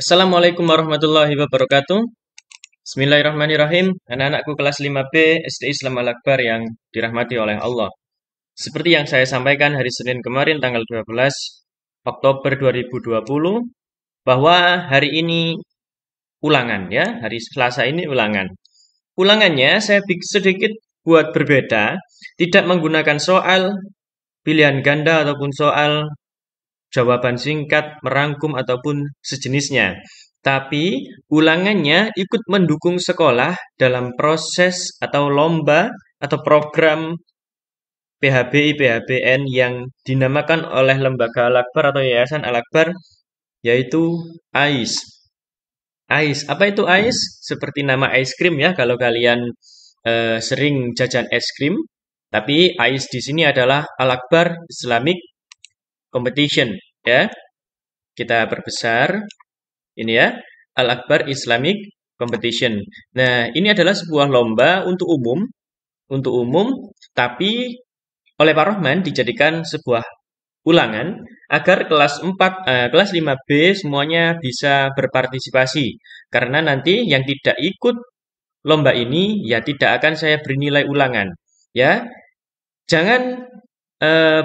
Assalamualaikum warahmatullahi wabarakatuh. Bismillahirrahmanirrahim. Anak-anakku kelas 5B SD Islam Al-Akbar yang dirahmati oleh Allah. Seperti yang saya sampaikan hari Senin kemarin tanggal 12 Oktober 2020 bahwa hari ini ulangan ya, hari Selasa ini ulangan. Ulangannya saya sedikit buat berbeda, tidak menggunakan soal pilihan ganda ataupun soal jawaban singkat, merangkum, ataupun sejenisnya. Tapi ulangannya ikut mendukung sekolah dalam proses atau lomba atau program PHBI PHBN yang dinamakan oleh Lembaga Al-Akbar atau Yayasan Al-Akbar, yaitu AIS. AIS, apa itu AIS? Seperti nama es krim ya, kalau kalian sering jajan es krim. Tapi AIS di sini adalah Al-Akbar Islamic Competition ya. Kita perbesar ini ya, Al-Akbar Islamic Competition. Nah, ini adalah sebuah lomba untuk umum, tapi oleh Pak Rohman dijadikan sebuah ulangan agar kelas 5B semuanya bisa berpartisipasi. Karena nanti yang tidak ikut lomba ini ya tidak akan saya beri nilai ulangan. Ya, jangan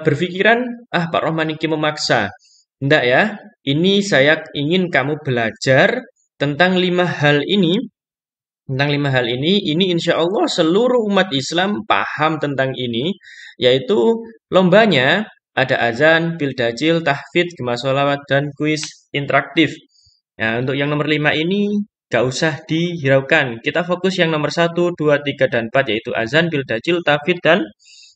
berpikiran, Pak Rohman ini memaksa. Tidak ya, ini saya ingin kamu belajar tentang lima hal ini. Tentang lima hal ini insya Allah seluruh umat Islam paham tentang ini, yaitu lombanya ada azan, pildajil, tahfidz, gema sholawat, dan kuis interaktif. Nah, untuk yang nomor 5 ini gak usah dihiraukan. Kita fokus yang nomor 1, 2, 3, dan 4, yaitu azan, pildajil, tahfidz, dan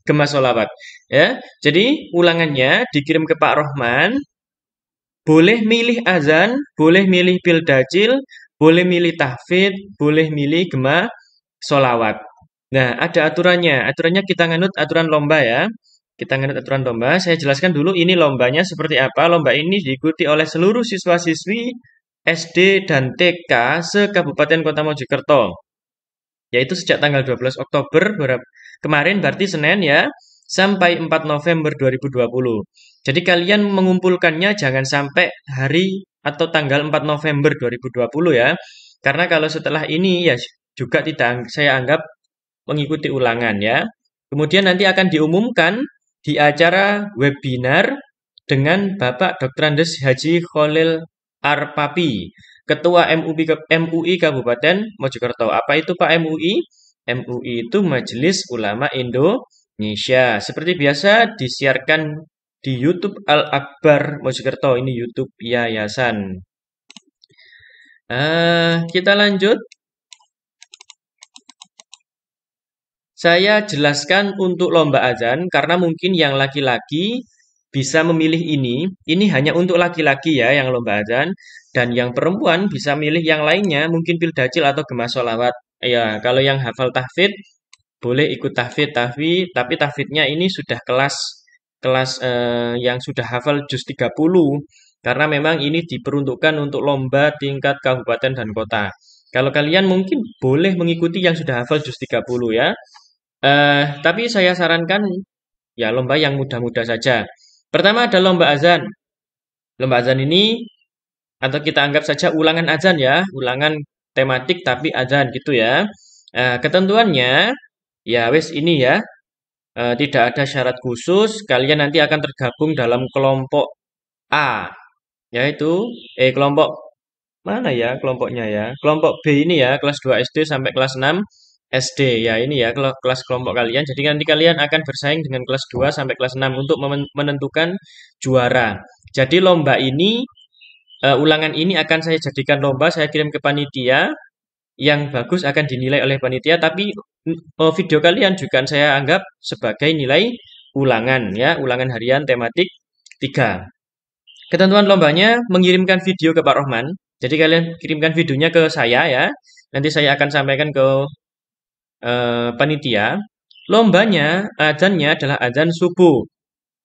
gema sholawat. Ya, jadi ulangannya dikirim ke Pak Rohman. Boleh milih azan, boleh milih pildajil, boleh milih tahfidz, boleh milih gema sholawat. Nah, ada aturannya. Aturannya kita nganut aturan lomba ya. Kita nganut aturan lomba. Saya jelaskan dulu ini lombanya seperti apa. Lomba ini diikuti oleh seluruh siswa-siswi SD dan TK se-Kabupaten Kota Mojokerto. Yaitu sejak tanggal 12 Oktober kemarin berarti Senin ya, sampai 4 November 2020. Jadi kalian mengumpulkannya jangan sampai hari atau tanggal 4 November 2020 ya. Karena kalau setelah ini ya juga tidak saya anggap mengikuti ulangan ya. Kemudian nanti akan diumumkan di acara webinar dengan Bapak Dr. Andes Haji Kholil Arpapi, Ketua MUI Kabupaten Mojokerto. Apa itu Pak MUI? MUI itu Majelis Ulama Indonesia. Seperti biasa disiarkan di YouTube Al-Akbar Mojokerto. Ini YouTube Yayasan. Kita lanjut. Saya jelaskan untuk lomba azan karena mungkin yang laki-laki bisa memilih ini. Ini hanya untuk laki-laki ya yang lomba azan. Dan yang perempuan bisa milih yang lainnya, mungkin pildajil atau gema sholawat. Ya, kalau yang hafal tahfidz boleh ikut tahfidz, tapi tahfidznya ini sudah kelas kelas yang sudah hafal juz 30 karena memang ini diperuntukkan untuk lomba tingkat kabupaten dan kota. Kalau kalian mungkin boleh mengikuti yang sudah hafal juz 30 ya. Tapi saya sarankan ya lomba yang mudah-mudah saja. Pertama ada lomba azan. Lomba azan ini atau kita anggap saja ulangan azan ya, ulangan tematik tapi azan gitu ya. Ketentuannya ya wes ini ya, tidak ada syarat khusus. Kalian nanti akan tergabung dalam kelompok A, yaitu kelompok mana ya kelompoknya ya? Kelompok B ini ya, kelas 2 SD sampai kelas 6 SD ya ini ya kelas kelompok kalian. Jadi nanti kalian akan bersaing dengan kelas 2 sampai kelas 6 untuk menentukan juara. Jadi lomba ini ulangan ini akan saya jadikan lomba, saya kirim ke panitia. Yang bagus akan dinilai oleh panitia, tapi video kalian juga saya anggap sebagai nilai ulangan ya, ulangan harian tematik 3. Ketentuan lombanya mengirimkan video ke Pak Rohman. Jadi kalian kirimkan videonya ke saya ya. Nanti saya akan sampaikan ke panitia. Lombanya, azannya adalah azan subuh.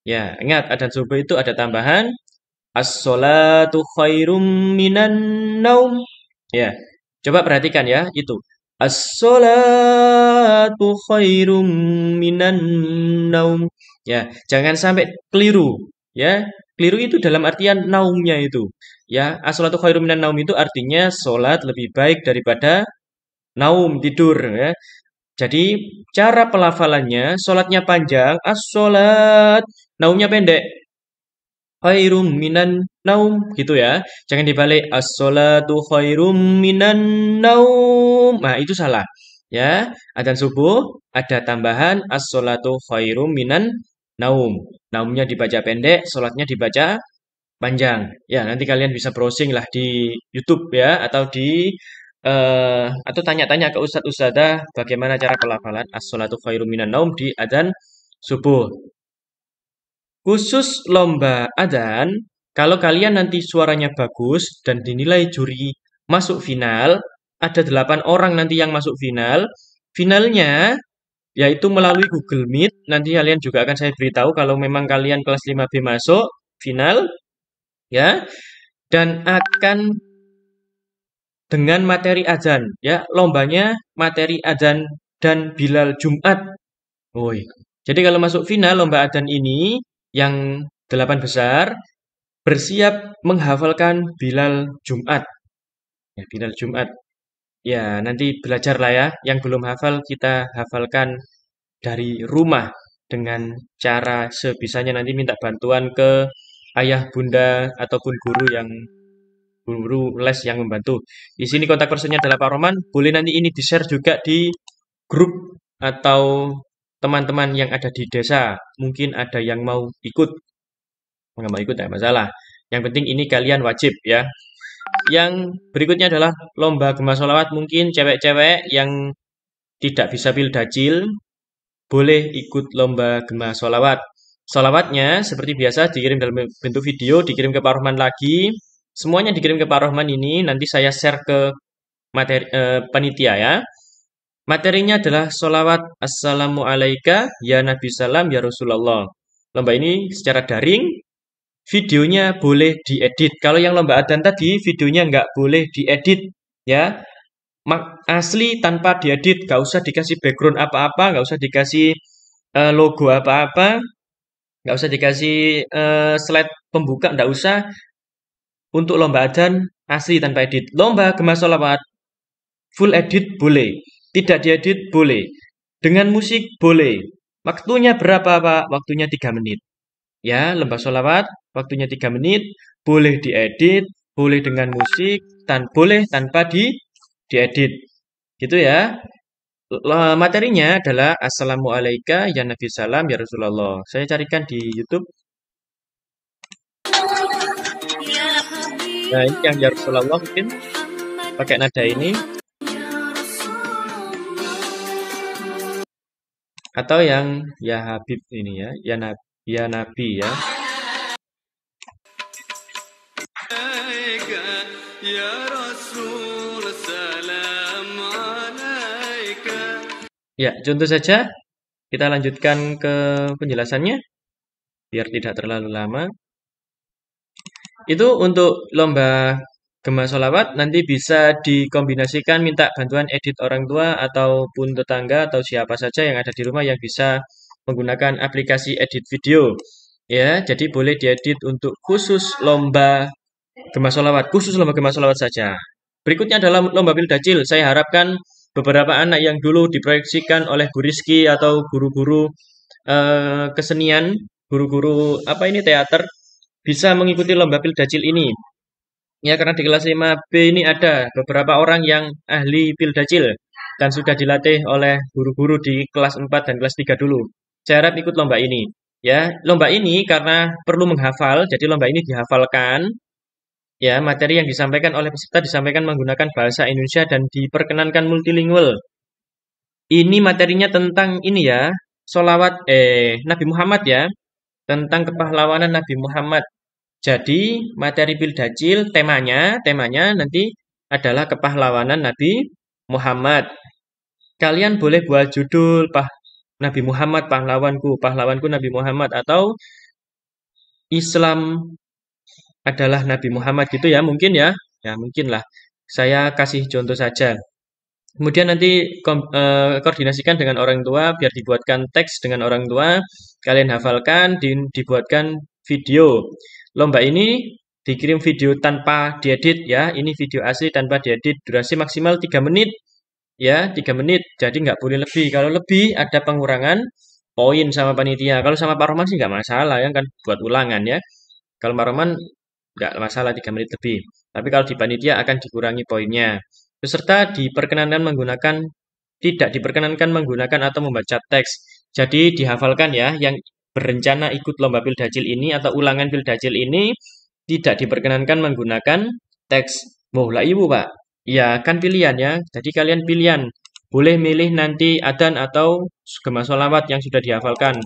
Ya, ingat azan subuh itu ada tambahan as-sholatu khairum minan naum. Ya, coba perhatikan ya, itu. As-sholatu khairum minan naum. Ya, jangan sampai keliru. Ya, keliru itu dalam artian naumnya itu. Ya, as-sholatu khairum minan naum itu artinya sholat lebih baik daripada naum, tidur ya. Jadi cara pelafalannya, sholatnya panjang, as-sholat, naumnya pendek. Khairum minan naum gitu ya. Jangan dibalik as-sholatu khairum minan naum. Nah, itu salah. Ya, adzan subuh ada tambahan as-sholatu khairum minan naum. Naumnya dibaca pendek, sholatnya dibaca panjang. Ya, nanti kalian bisa browsing lah di YouTube ya atau atau tanya-tanya ke ustadz ustadzah bagaimana cara pelafalan as-sholatu khairum minan naum di adzan subuh. Khusus lomba adzan, kalau kalian nanti suaranya bagus dan dinilai juri masuk final, ada 8 orang nanti yang masuk final. Finalnya yaitu melalui Google Meet. Nanti kalian juga akan saya beritahu kalau memang kalian kelas 5B masuk final ya, dan akan dengan materi adzan ya. Lombanya materi adzan dan Bilal Jumat. Woi. Jadi kalau masuk final lomba adzan ini yang 8 besar bersiap menghafalkan Bilal Jumat. Ya, Bilal Jumat. Ya, nanti belajar lah ya. Yang belum hafal kita hafalkan dari rumah dengan cara sebisanya, nanti minta bantuan ke ayah, bunda ataupun guru les yang membantu. Di sini kontak personnya adalah Pak Roman. Boleh nanti ini di-share juga di grup atau teman-teman yang ada di desa. Mungkin ada yang mau ikut. Nggak mau ikut tidak masalah. Yang penting ini kalian wajib ya. Yang berikutnya adalah lomba gema sholawat. Mungkin cewek-cewek yang tidak bisa pildacil boleh ikut lomba gema sholawat. Sholawatnya seperti biasa dikirim dalam bentuk video, dikirim ke Pak Rohman lagi. Semuanya dikirim ke Pak Rohman ini. Nanti saya share ke materi panitia ya. Materinya adalah sholawat assalamu alaika ya Nabi salam ya Rasulullah. Lomba ini secara daring. Videonya boleh diedit. Kalau yang lomba adzan tadi, videonya nggak boleh diedit, ya. Asli tanpa diedit, nggak usah dikasih background apa-apa, nggak usah dikasih logo apa-apa, nggak usah dikasih slide pembuka, nggak usah. Untuk lomba adzan asli tanpa edit. Lomba gema sholawat full edit boleh, tidak diedit boleh, dengan musik boleh. Waktunya berapa Pak? Waktunya 3 menit. Ya, lomba sholawat waktunya 3 menit, boleh diedit, boleh dengan musik, boleh tanpa diedit. Gitu ya. Materinya adalah assalamu alaika ya Nabi salam ya Rasulullah. Saya carikan di YouTube. Nah, ini yang ya Rasulullah mungkin pakai nada ini. Atau yang ya Habib ini ya, ya Nabi ya. Ya, contoh saja. Kita lanjutkan ke penjelasannya biar tidak terlalu lama. Itu untuk lomba gema sholawat nanti bisa dikombinasikan minta bantuan edit orang tua ataupun tetangga atau siapa saja yang ada di rumah yang bisa menggunakan aplikasi edit video. Ya, jadi boleh diedit untuk khusus lomba gema sholawat, khusus lomba gema sholawat saja. Berikutnya adalah lomba pildacil. Saya harapkan beberapa anak yang dulu diproyeksikan oleh Bu Rizky atau guru-guru kesenian, guru-guru apa ini teater, bisa mengikuti lomba pildacil ini. Ya, karena di kelas 5B ini ada beberapa orang yang ahli pildacil dan sudah dilatih oleh guru-guru di kelas 4 dan kelas 3 dulu. Saya harap ikut lomba ini. Ya, lomba ini karena perlu menghafal, jadi lomba ini dihafalkan. Ya, materi yang disampaikan oleh peserta disampaikan menggunakan bahasa Indonesia dan diperkenankan multilingual. Ini materinya tentang ini ya, sholawat Nabi Muhammad ya, tentang kepahlawanan Nabi Muhammad. Jadi materi pildacil temanya nanti adalah kepahlawanan Nabi Muhammad. Kalian boleh buat judul Nabi Muhammad pahlawanku, pahlawanku Nabi Muhammad, atau Islam adalah Nabi Muhammad gitu ya, mungkin ya. Ya, mungkin lah. Saya kasih contoh saja. Kemudian nanti koordinasikan dengan orang tua biar dibuatkan teks dengan orang tua, kalian hafalkan, dibuatkan video. Lomba ini dikirim video tanpa diedit ya. Ini video asli tanpa diedit. Durasi maksimal 3 menit ya, 3 menit. Jadi nggak boleh lebih. Kalau lebih ada pengurangan poin sama panitia. Kalau sama Pak Roman sih nggak masalah ya kan buat ulangan ya. Kalau Pak Roman nggak masalah 3 menit lebih. Tapi kalau di panitia akan dikurangi poinnya. Peserta tidak diperkenankan menggunakan atau membaca teks. Jadi dihafalkan ya, yang berencana ikut lomba Pildajil ini atau ulangan Pildajil ini tidak diperkenankan menggunakan teks. Wah, lah ibu Pak. Ya, kan pilihan ya. Jadi kalian pilihan. Boleh milih nanti adzan atau gema sholawat yang sudah dihafalkan.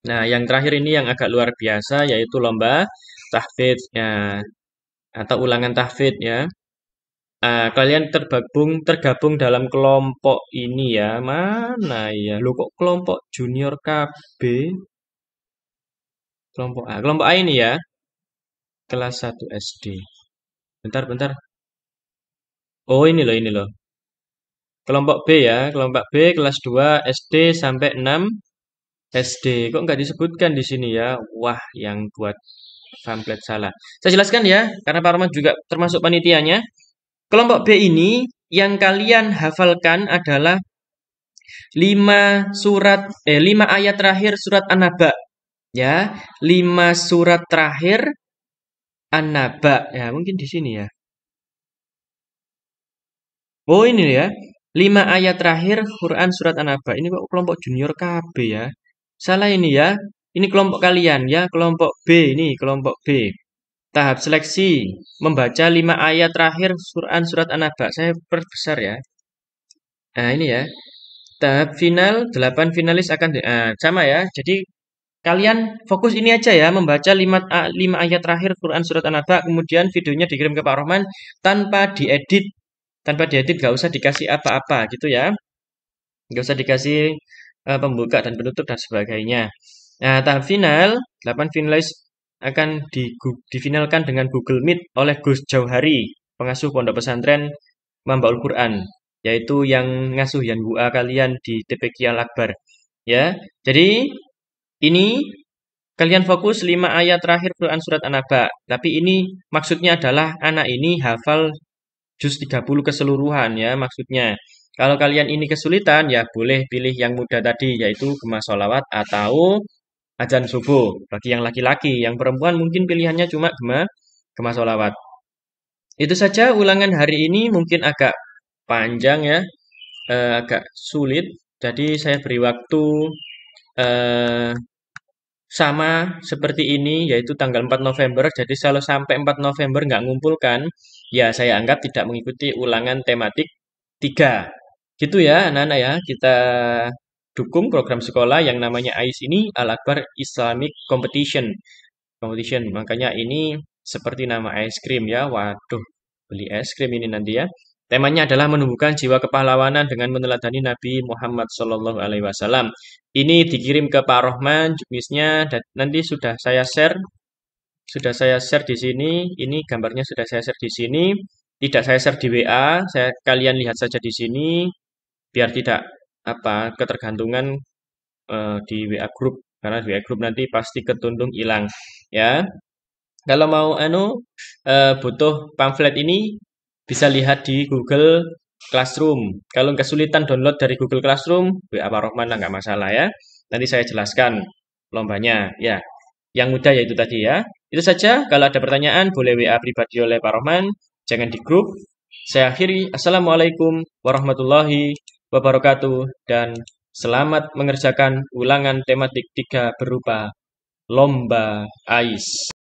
Nah, yang terakhir ini yang agak luar biasa yaitu lomba tahfidz ya, atau ulangan tahfidz ya. Kalian tergabung dalam kelompok ini ya. Mana ya? Lu kok kelompok junior KB? Kelompok A ini ya. Kelas 1 SD. Bentar, bentar. Oh, ini loh, ini loh. Kelompok B ya. Kelompok B kelas 2 SD sampai 6 SD. Kok nggak disebutkan di sini ya? Wah, yang buat pamflet salah. Saya jelaskan ya, karena Pak Rahmat juga termasuk panitianya. Kelompok B ini yang kalian hafalkan adalah 5 ayat terakhir surat An-Naba ya. 5 surat terakhir An-Naba ya, mungkin di sini ya. Oh, ini ya. 5 ayat terakhir Quran surat An-Naba. Ini kok kelompok junior KB ya. Salah ini ya. Ini kelompok kalian ya, kelompok B ini, kelompok B. Tahap seleksi membaca 5 ayat terakhir Quran surat An-Naba. Saya perbesar ya. Nah, ini ya. Tahap final 8 finalis akan sama ya. Jadi kalian fokus ini aja ya, membaca 5 ayat terakhir Quran surat An-Naba, kemudian videonya dikirim ke Pak Rohman tanpa diedit. Tanpa diedit, gak usah dikasih apa-apa gitu ya. Gak usah dikasih pembuka dan penutup dan sebagainya. Nah, tahap final, 8 finalis akan difinalkan dengan Google Meet oleh Gus Jauhari, pengasuh pondok pesantren Mambaul Quran, yaitu yang ngasuh yang gua kalian di TPQ Al-Akbar. Ya, jadi ini kalian fokus 5 ayat terakhir Quran surat An-Naba. Tapi ini maksudnya adalah anak ini hafal juz 30 keseluruhan ya maksudnya. Kalau kalian ini kesulitan ya boleh pilih yang mudah tadi yaitu gema sholawat atau adzan subuh bagi yang laki-laki. Yang perempuan mungkin pilihannya cuma gema sholawat. Itu saja ulangan hari ini mungkin agak panjang ya, agak sulit. Jadi saya beri waktu eh, sama seperti ini, yaitu tanggal 4 November. Jadi kalau sampai 4 November nggak ngumpulkan, ya saya anggap tidak mengikuti ulangan tematik 3. Gitu ya anak-anak ya, kita dukung program sekolah yang namanya AIS ini, Al-Akbar Islamic Competition. Makanya ini seperti nama es krim ya. Waduh, beli es krim ini nanti ya. Temanya adalah menumbuhkan jiwa kepahlawanan dengan meneladani Nabi Muhammad SAW. Ini dikirim ke Pak Rohman, juknisnya, dan nanti sudah saya share di sini. Ini gambarnya sudah saya share di sini. Tidak saya share di WA, kalian lihat saja di sini, biar tidak ketergantungan di WA grup, karena di WA grup nanti pasti ketundung hilang ya. Kalau mau butuh pamflet ini bisa lihat di Google Classroom. Kalau kesulitan download dari Google Classroom, WA Pak Rohman lah nggak masalah ya. Nanti saya jelaskan lombanya ya. Yang mudah yaitu tadi ya. Itu saja. Kalau ada pertanyaan boleh WA pribadi oleh Pak Rohman, jangan di grup. Saya akhiri. Assalamualaikum warahmatullahi wabarakatuh dan selamat mengerjakan ulangan tematik 3 berupa lomba AIS.